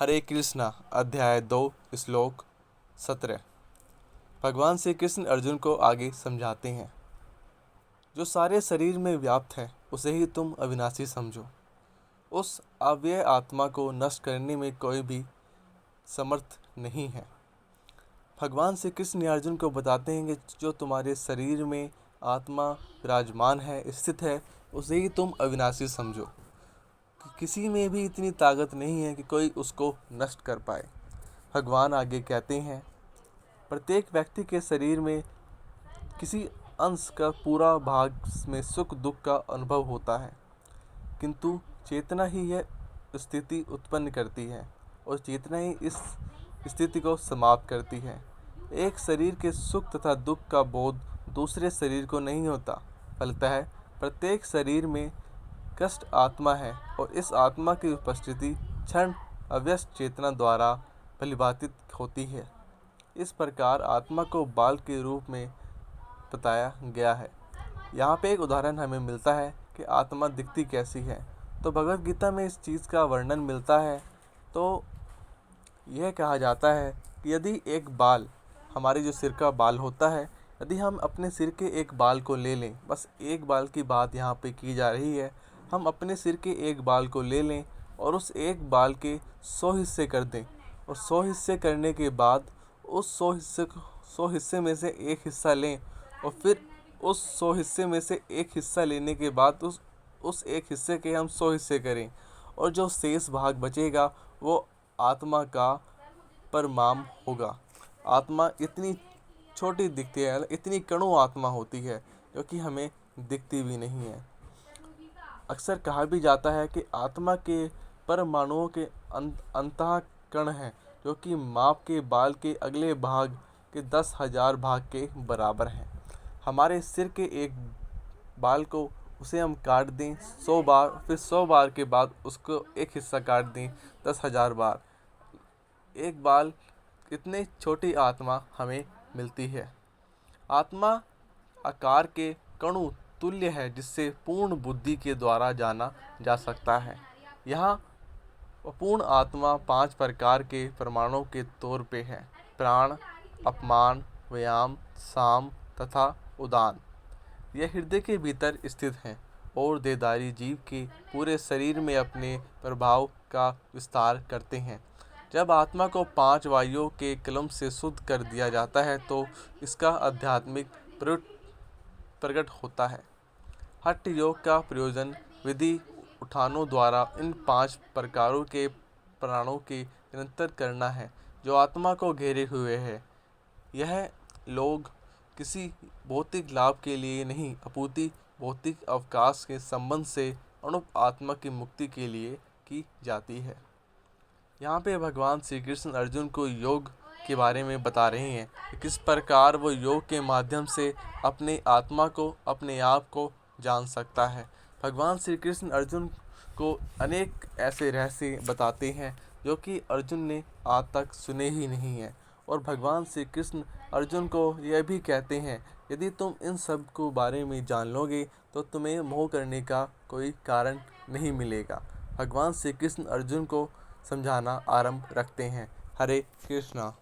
हरे कृष्णा अध्याय 2 श्लोक 17। भगवान श्री कृष्ण अर्जुन को आगे समझाते हैं। जो सारे शरीर में व्याप्त है उसे ही तुम अविनाशी समझो। उस अव्यय आत्मा को नष्ट करने में कोई भी समर्थ नहीं है। भगवान श्री कृष्ण अर्जुन को बताते हैं कि जो तुम्हारे शरीर में आत्मा विराजमान है, स्थित है, उसे ही तुम अविनाशी समझो। किसी में भी इतनी ताकत नहीं है कि कोई उसको नष्ट कर पाए। भगवान आगे कहते हैं, प्रत्येक व्यक्ति के शरीर में किसी अंश का पूरा भाग में सुख दुख का अनुभव होता है, किंतु चेतना ही यह स्थिति उत्पन्न करती है और चेतना ही इस स्थिति को समाप्त करती है। एक शरीर के सुख तथा दुख का बोध दूसरे शरीर को नहीं होता। फलतः प्रत्येक शरीर में कष्ट आत्मा है और इस आत्मा की उपस्थिति क्षण अव्यस्त चेतना द्वारा परिभाषित होती है। इस प्रकार आत्मा को बाल के रूप में बताया गया है। यहाँ पे एक उदाहरण हमें मिलता है कि आत्मा दिखती कैसी है। तो भगवत गीता में इस चीज़ का वर्णन मिलता है। तो यह कहा जाता है कि यदि एक बाल, हमारे जो सिर का बाल होता है, यदि हम अपने सिर के एक बाल को ले लें, बस एक बाल की बात यहाँ पे की जा रही है, हम अपने सिर के एक बाल को ले लें और उस एक बाल के 100 हिस्से कर दें और 100 हिस्से करने के बाद उस 100 हिस्से में से एक हिस्सा लें और फिर उस 100 हिस्से में से एक हिस्सा लेने के बाद उस एक हिस्से के हम 100 हिस्से करें और जो शेष भाग बचेगा वो आत्मा का परमाम होगा। आत्मा इतनी छोटी दिखती है, इतनी कणु आत्मा होती है जो कि हमें दिखती भी नहीं है। अक्सर कहा भी जाता है कि आत्मा के परमाणुओं के अंतः कण हैं, जो कि माप के बाल के अगले भाग के 10,000 भाग के बराबर हैं। हमारे सिर के एक बाल को उसे हम काट दें 100 बार, फिर 100 बार के बाद उसको एक हिस्सा काट दें 10,000 बार। एक बाल कितनी छोटी आत्मा हमें मिलती है। आत्मा आकार के कणु तुल्य है, जिससे पूर्ण बुद्धि के द्वारा जाना जा सकता है। यहाँ पूर्ण आत्मा 5 प्रकार के परमाणुओं के तौर पे है: प्राण, अपमान, व्यायाम, साम तथा उदान। यह हृदय के भीतर स्थित हैं और देहधारी जीव के पूरे शरीर में अपने प्रभाव का विस्तार करते हैं। जब आत्मा को 5 वायुओं के कलम से शुद्ध कर दिया जाता है तो इसका आध्यात्मिक प्रकट होता है। हठ योग का प्रयोजन विधि उठानों द्वारा इन 5 प्रकारों के प्राणों के निरंतर करना है, जो आत्मा को घेरे हुए है। यह लोग किसी भौतिक लाभ के लिए नहीं, अपूर्ति भौतिक अवकाश के संबंध से अणुप आत्मा की मुक्ति के लिए की जाती है। यहाँ पे भगवान श्री कृष्ण अर्जुन को योग के बारे में बता रहे हैं कि किस प्रकार वो योग के माध्यम से अपने आत्मा को, अपने आप को जान सकता है। भगवान श्री कृष्ण अर्जुन को अनेक ऐसे रहस्य बताते हैं जो कि अर्जुन ने आज तक सुने ही नहीं हैं। और भगवान श्री कृष्ण अर्जुन को यह भी कहते हैं, यदि तुम इन सब को बारे में जान लोगे तो तुम्हें मोह करने का कोई कारण नहीं मिलेगा। भगवान श्री कृष्ण अर्जुन को समझाना आरंभ रखते हैं। हरे कृष्णा।